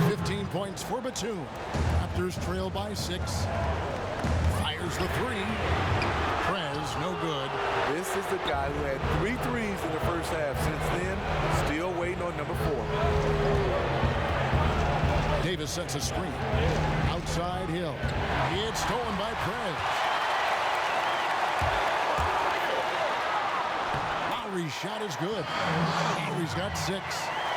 15 points for Batum. Raptors trail by 6. Fires the three. Prez, no good. This is the guy who had 3 threes in the first half. Since then, still waiting on number 4. Davis sets a screen. Outside Hill. It's stolen by Prez. Lowry's shot is good. Lowry's got 6.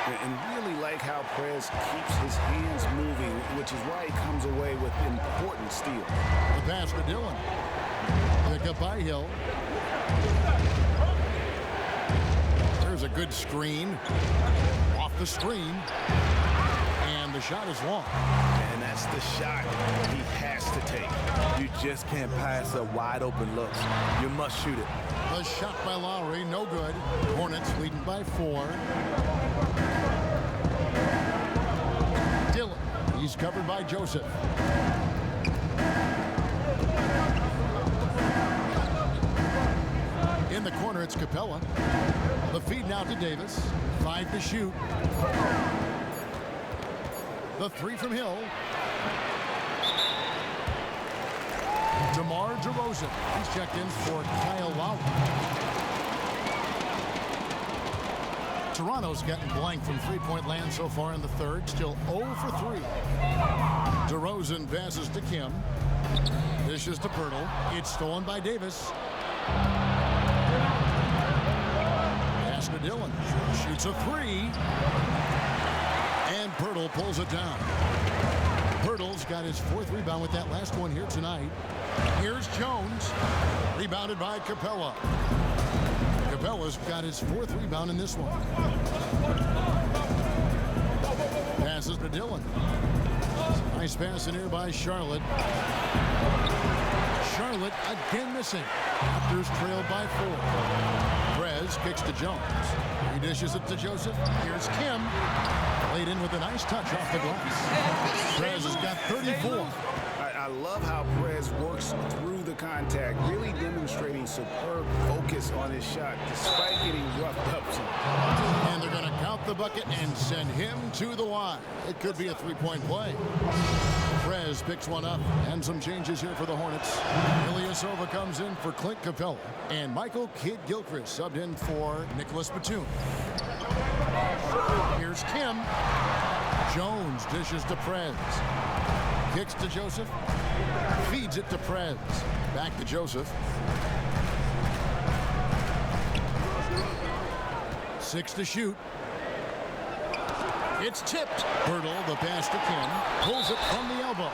And really like how Prez keeps his hands moving, which is why he comes away with important steals. The pass to Dillon. Pick up by Hill. There's a good screen. Off the screen. And the shot is long. And that's the shot he has to take. You just can't pass up wide open looks. You must shoot it. The shot by Lowry, no good. Hornets leading by 4. Dillon, he's covered by Joseph. In the corner, it's Capella. The feed now to Davis. 5 to shoot. The 3 from Hill. DeMar DeRozan. He's checked in for Kyle Lowry. Toronto's gotten blank from three-point land so far in the third. Still 0 for 3. DeRozan passes to Kim. Dishes to Pirtle. It's stolen by Davis. Pass to Dillon. Shoots a 3. And Pirtle pulls it down. Pirtle's got his 4th rebound with that last one here tonight. Here's Jones. Rebounded by Capella. Capella's got his 4th rebound in this one. Passes to Dillon. Nice pass in here by Charlotte. Charlotte again missing. Raptors trailed by 4. Prez kicks to Jones. He dishes it to Joseph. Here's Kim. Laid in with a nice touch off the glass. Prez has got 34. I love how Prez works through the contact, really demonstrating superb focus on his shot despite getting roughed up. And they're going to count the bucket and send him to the line. It could be a 3-point play. Prez picks one up, and some changes here for the Hornets. Ilyasova comes in for Clint Capella, and Michael Kidd-Gilchrist subbed in for Nicholas Batum. Here's Kim. Jones dishes to Prez. Kicks to Joseph. Feeds it to Prez. Back to Joseph. 6 to shoot. It's tipped. Pirtle, the pass to Kim. Pulls it from the elbow.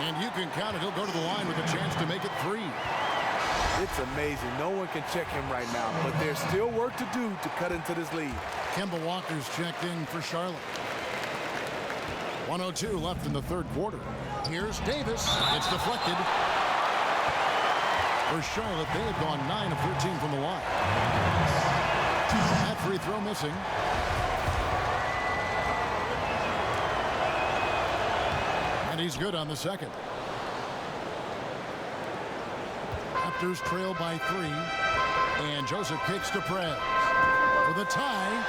And you can count it. He'll go to the line with a chance to make it 3. It's amazing. No one can check him right now, but there's still work to do to cut into this lead. Kemba Walker's checked in for Charlotte. 1:02 left in the third quarter. Here's Davis. It's deflected. For Charlotte, they have gone 9 of 13 from the line. That free throw missing. And he's good on the second. Raptors trail by 3. And Joseph kicks to Prez. For the tie.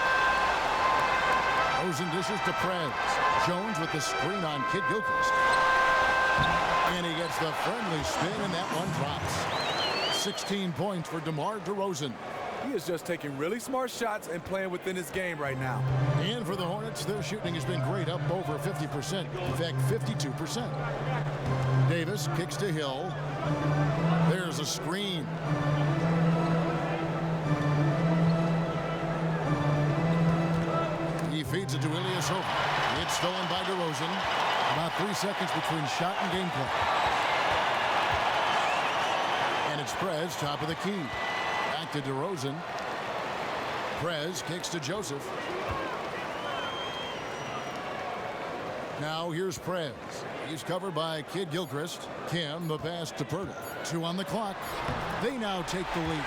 Rosen dishes to Prez. Jones with the screen on Kidd-Gilchrist. And he gets the friendly spin, and that one drops. 16 points for DeMar DeRozan. He is just taking really smart shots and playing within his game right now. And for the Hornets, their shooting has been great, up over 50%. In fact, 52%. Davis kicks to Hill. There's a screen. He feeds it to Ilyasova. It's stolen by DeRozan. About 3 seconds between shot and gameplay. And it's Prez, top of the key. Back to DeRozan. Prez kicks to Joseph. Now here's Prez. He's covered by Kidd-Gilchrist. Kim, the pass to Pirtle. 2 on the clock. They now take the lead.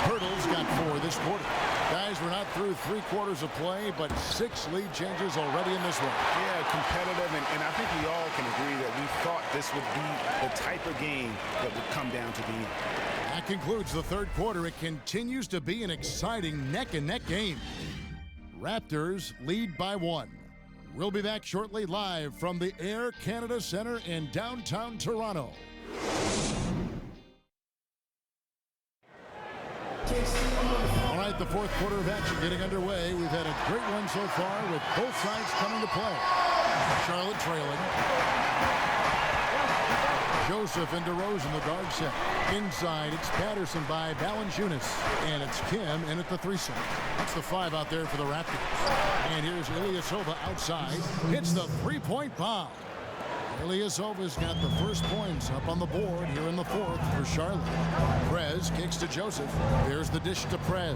Pirtle's got 4 this quarter. Guys, we're not through 3 quarters of play, but 6 lead changes already in this one. Yeah, competitive, and I think we all can agree that we thought this would be the type of game that would come down to the end. That concludes the third quarter. It continues to be an exciting neck-and-neck game. Raptors lead by 1. We'll be back shortly live from the Air Canada Centre in downtown Toronto. All right, the fourth quarter of action getting underway. We've had a great one so far with both sides coming to play. Charlotte trailing. Joseph and DeRozan, the guard set. Inside, it's Patterson by Valanciunas. And it's Kim in at the 3-set. That's the 5 out there for the Raptors. And here's Ilyasova outside. Hits the three-point bomb. Ilyasova's got the first points up on the board here in the fourth for Charlotte. Prez kicks to Joseph. There's the dish to Prez.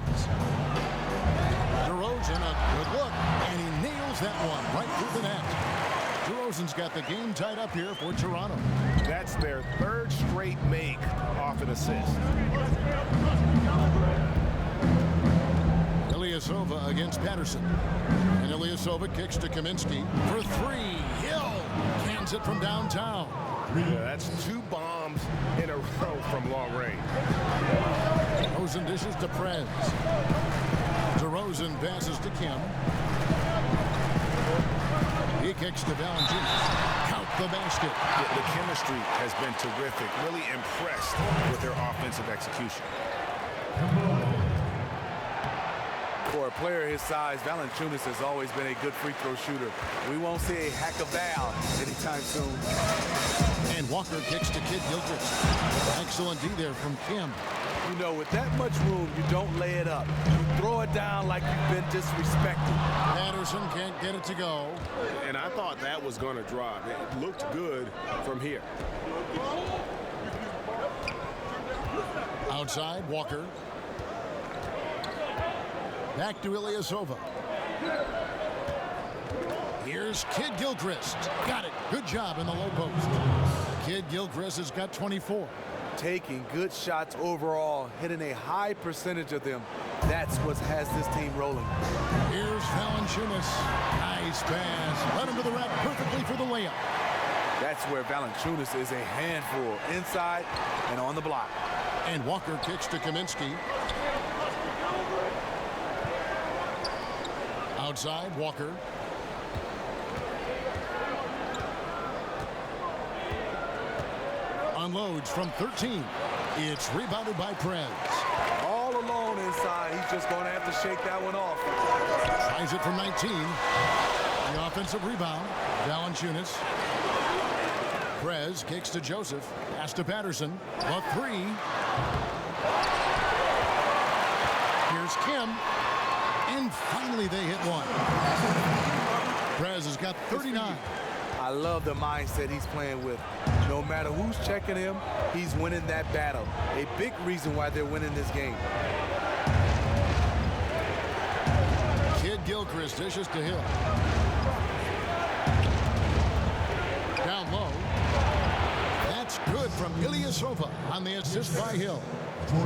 DeRozan, a good look. And he nails that one right through the net. DeRozan's got the game tied up here for Toronto. That's their third straight make off an assist. Ilyasova against Patterson. And Ilyasova kicks to Kaminsky for 3. Hill cans it from downtown. Yeah, that's 2 bombs in a row from long range. DeRozan dishes to Prez. DeRozan passes to Kim. He kicks to Valanciunas. Count the basket. The chemistry has been terrific. Really impressed with their offensive execution. For a player his size, Valanciunas has always been a good free throw shooter. We won't see a hack of Val anytime soon. And Walker kicks to Kid Gilchrist. Excellent D there from Kim. You know, with that much room, you don't lay it up. You throw it down like you've been disrespected. Patterson can't get it to go. And I thought that was going to drop. It looked good from here. Outside, Walker. Back to Ilyasova. Here's Kid Gilchrist. Got it. Good job in the low post. Kid Gilchrist has got 24. Taking good shots overall, hitting a high percentage of them. That's what has this team rolling. Here's Valanciunas. Nice pass. Led him to the rack perfectly for the layup. That's where Valanciunas is a handful, inside and on the block. And Walker kicks to Kaminsky. Outside, Walker. Unloads from 13. It's rebounded by Prez. All alone inside. He's just going to have to shake that one off. Tries it from 19. The offensive rebound. Valanciunas. Prez kicks to Joseph. Pass to Patterson. A 3. Here's Kim. And finally they hit one. Prez has got 39. I love the mindset he's playing with. No matter who's checking him, he's winning that battle. A big reason why they're winning this game. Kid Gilchrist dishes to Hill. Down low. That's good from Ilyasova on the assist by Hill.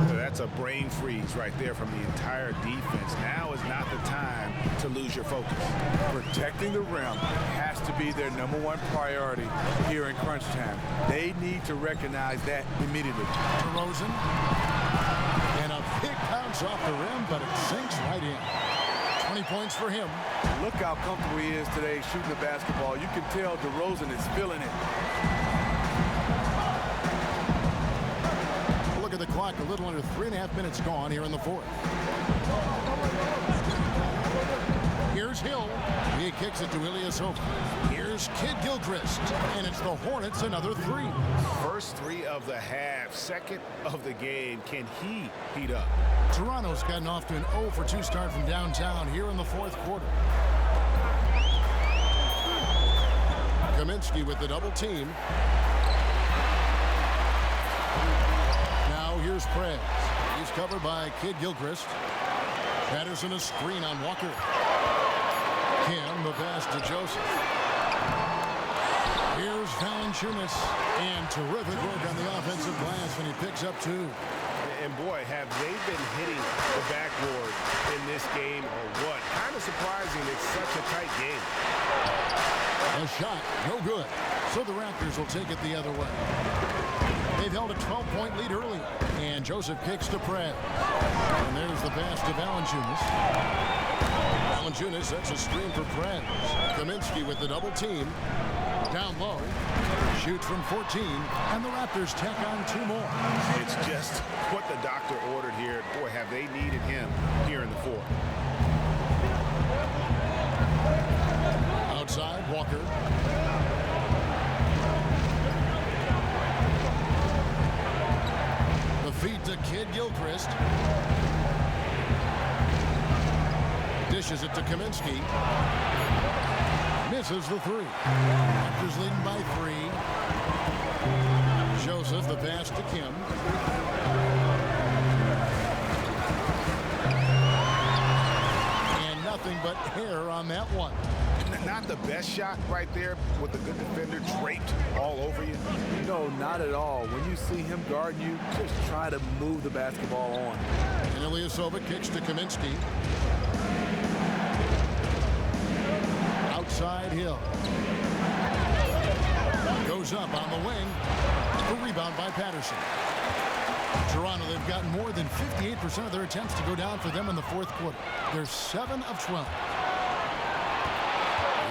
That's a brain freeze right there from the entire defense. Now is not the time to lose your focus. Protecting the rim has to be their #1 priority here in crunch time. They need to recognize that immediately. DeRozan. And a big bounce off the rim, but it sinks right in. 20 points for him. Look how comfortable he is today shooting the basketball. You can tell DeRozan is feeling it. Look at the clock, a little under 3.5 minutes gone here in the fourth. Here's Hill. He kicks it to Ilyasova. Here's Kid Gilchrist. And it's the Hornets another 3. First 3 of the half, second of the game. Can he heat up? Toronto's gotten off to an 0 for 2 start from downtown here in the fourth quarter. Kaminsky with the double team. Now here's Prez. He's covered by Kid Gilchrist. Patterson a screen on Walker. Kim the pass to Joseph. Here's Valanciunas. And terrific work on the offensive glass when he picks up 2. And boy, have they been hitting the backboard in this game or what? Kind of surprising it's such a tight game. A shot, no good. So the Raptors will take it the other way. They've held a 12-point lead early. And Joseph kicks to Prez. And there's the pass to Valanciunas. Valanciunas sets a screen for Prez. Kaminsky with the double team. Down low. Shoots from 14. And the Raptors tack on 2 more. It's just what the doctor ordered here. Boy, have they needed him here in the fourth. Outside, Walker. The feed to Kid Gilchrist. Dishes it to Kaminsky. Misses the 3. Raptors leading by 3. Joseph, the pass to Kim. And nothing but hair on that one. Not the best shot right there with a good defender draped all over you. No, not at all. When you see him guarding you, just try to move the basketball on. And Ilyasova kicks to Kaminsky. Outside Hill. Goes up on the wing. The rebound by Patterson. Toronto, they've gotten more than 58% of their attempts to go down for them in the fourth quarter. They're 7 of 12.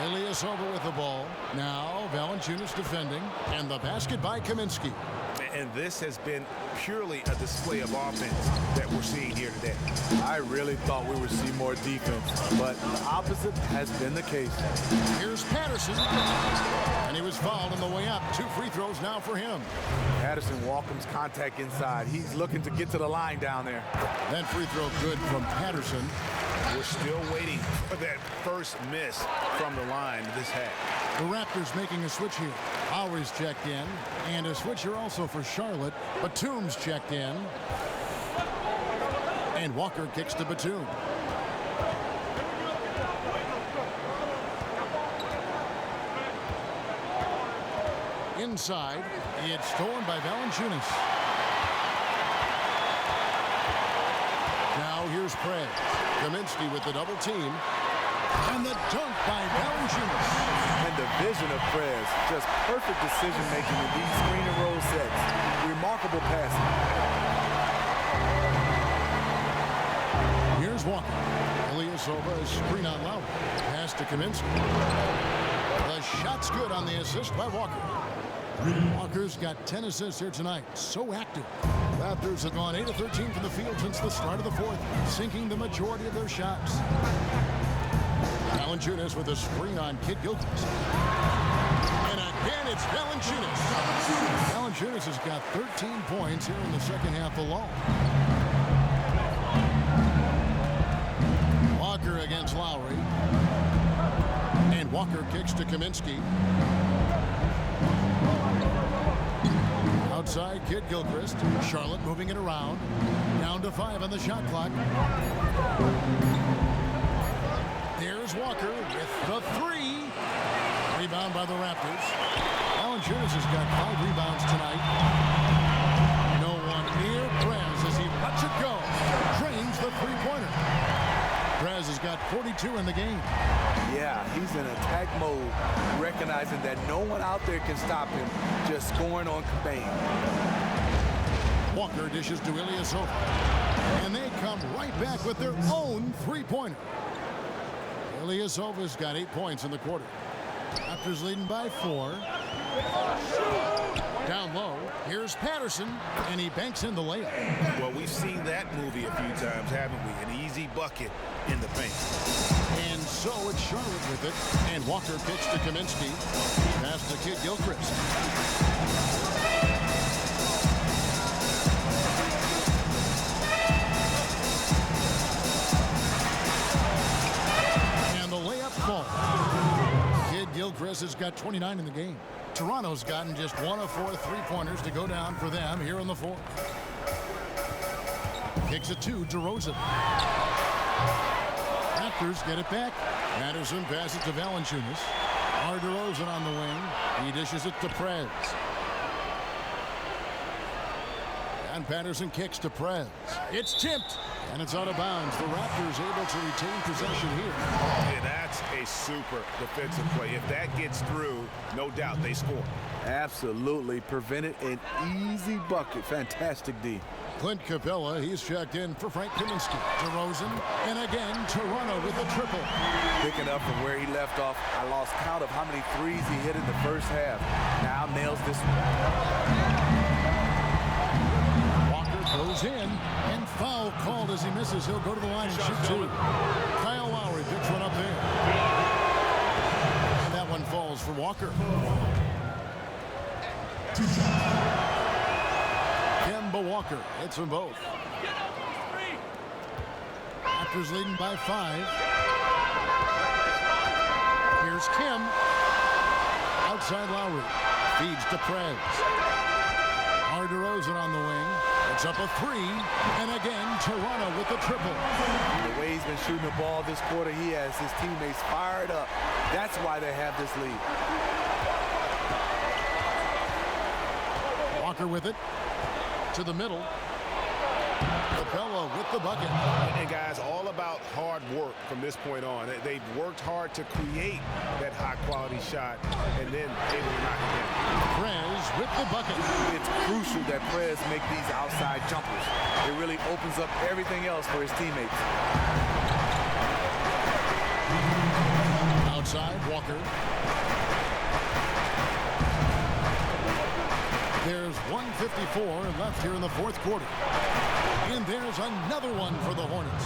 Ilyasova with the ball. Now Valanciunas defending. And the basket by Kaminsky. And this has been purely a display of offense that we're seeing here today. I really thought we would see more defense, but the opposite has been the case. Here's Patterson. And he was fouled on the way up. 2 free throws now for him. Patterson welcomes contact inside. He's looking to get to the line down there. That free throw good from Patterson. We're still waiting for that first miss from the line this half. The Raptors making a switch here. Lowry's checked in. And a switch here also for Charlotte. Batum's checked in. And Walker kicks to Batum. Inside. It's stolen by Valanciunas. Now here's Prez. Kaminsky with the double team. And the dunk by Valanciunas. And the vision of Prez, just perfect decision making in these screen and roll sets. Remarkable passing. Here's Walker. Ilyasova is screen on Lowry. Pass to Kaminsky. The shot's good on the assist by Walker. Walker's got 10 assists here tonight. So active. Raptors have gone 8 of 13 from the field since the start of the fourth, sinking the majority of their shots. Valanciunas with a screen on Kid Gilchrist. And again, it's Valanciunas. Valanciunas has got 13 points here in the second half alone. Walker against Lowry. And Walker kicks to Kaminsky. Outside, Kid Gilchrist. Charlotte moving it around. Down to 5 on the shot clock. There's Walker with the 3. Rebound by the Raptors. Valanciunas has got 5 rebounds tonight. No one near Prez as he lets it go. Drains the three-pointer. Prez has got 42 in the game. Yeah, he's in attack mode, recognizing that no one out there can stop him, just scoring on command. Walker dishes to Ilyasova. And they come right back with their own three-pointer. Ilyasova's got 8 points in the quarter. Raptors leading by 4. Down low, here's Patterson, and he banks in the layup. Well, we've seen that movie a few times, haven't we? An easy bucket in the paint. And so it's Charlotte with it, and Walker kicks to Kaminsky. Pass to Kid Gilchrist. And the layup falls. Kid Gilchrist has got 29 in the game. Toronto's gotten just 1 of 4 three-pointers to go down for them here in the fourth. Kicks it to DeRozan. Raptors get it back. Patterson passes to Valanciunas. DeRozan on the wing. He dishes it to Prez. And Patterson kicks to Prez. It's tipped, and it's out of bounds. The Raptors able to retain possession here. Yeah, that's a super defensive play. If that gets through, no doubt they score. Absolutely. Prevented an easy bucket. Fantastic D. Clint Capella, he's checked in for Frank Kaminsky. DeRozan, and again, Toronto with the triple. Picking up from where he left off, I lost count of how many threes he hit in the first half. Now nails this one. Walker goes in, and foul called as he misses. He'll go to the line and shoot two. Kyle Lowry picks one up there. That one falls for Walker. Kemba Walker hits them both. Raptors leading by 5. Here's Kim. Outside Lowry. Feeds to Prez. DeRozan on the wing. It's up a 3. And again, Toronto with the triple. The way he's been shooting the ball this quarter, he has his teammates fired up. That's why they have this lead. Walker with it. To the middle. Capella with the bucket. And guys, all about hard work from this point on. They've worked hard to create that high-quality shot, and then able to knock it down. Prez with the bucket. It's crucial that Prez make these outside jumpers. It really opens up everything else for his teammates. Outside, Walker. There's 1:54 left here in the fourth quarter. And there's another one for the Hornets.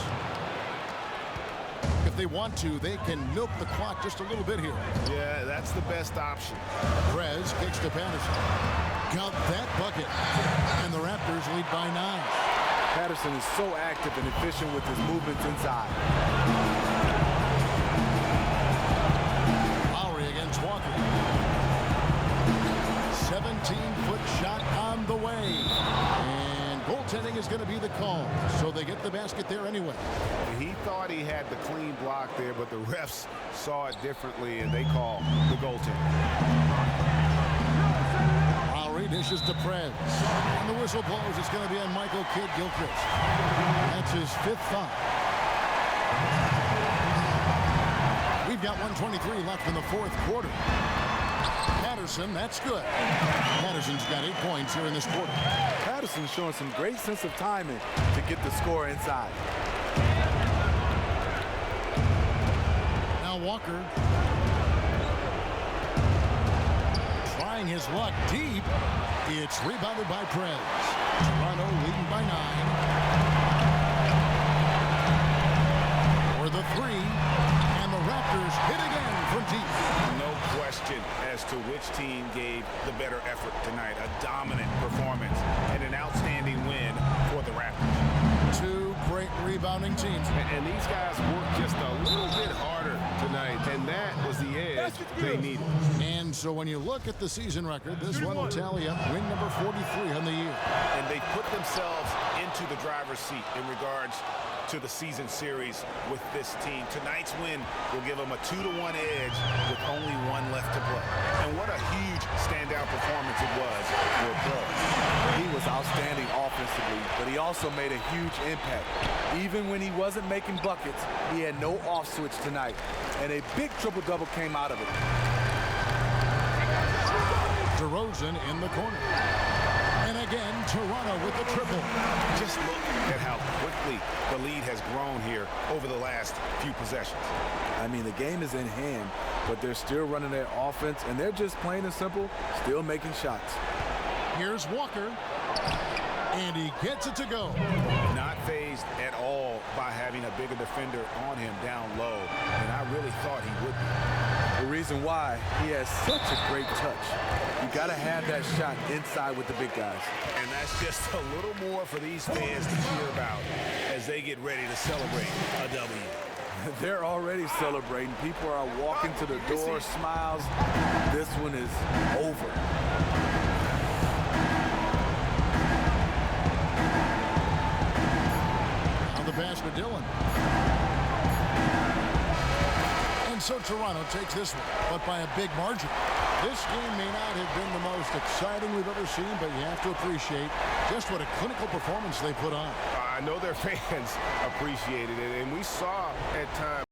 If they want to, they can milk the clock just a little bit here. Yeah, that's the best option. Prez kicks to Patterson. Got that bucket. And the Raptors lead by 9. Patterson is so active and efficient with his movements inside. Lowry against Walker. 17-foot shot on the way. And goaltending is going to be the call. So they get the basket there anyway. He thought he had the clean block there, but the refs saw it differently, and they call the goaltending. Lowry dishes to Prez. And the whistle blows. It's going to be on Michael Kidd-Gilchrist. That's his 5th foul. We've got 1:23 left in the fourth quarter. Patterson, that's good. Patterson's got 8 points here in this quarter. Patterson's showing some great sense of timing to get the score inside. Now Walker. Trying his luck deep. It's rebounded by Prez. Toronto leading by 9. For the 3. And the Raptors hit again from deep. No question as to which team gave the better effort tonight. A dominant performance and an outstanding win for the Raptors. 2 great rebounding teams. And these guys worked just a little bit harder tonight, and that was the edge they needed. And so when you look at the season record, this one will tally up win number 43 on the year. And they put themselves into the driver's seat in regards to the season series with this team. Tonight's win will give them a 2-1 edge with only 1 left to play. And what a huge standout performance it was for Prez. He was outstanding offensively, but he also made a huge impact. Even when he wasn't making buckets, he had no off switch tonight. And a big triple-double came out of it. DeRozan in the corner. And again, Toronto with the triple. Just look at how quickly the lead has grown here over the last few possessions. I mean, the game is in hand, but they're still running their offense, and they're just plain and simple, still making shots. Here's Walker. And he gets it to go. Not fazed at all by having a bigger defender on him down low, and I really thought he would be. The reason why, he has such a great touch. You got to have that shot inside with the big guys. And that's just a little more for these fans to cheer about as they get ready to celebrate a W. They're already celebrating. People are walking to the door, smiles. This one is over. On the pass to Dillon. And so Toronto takes this one, but by a big margin. This game may not have been the most exciting we've ever seen, but you have to appreciate just what a clinical performance they put on. I know their fans appreciated it, and we saw at times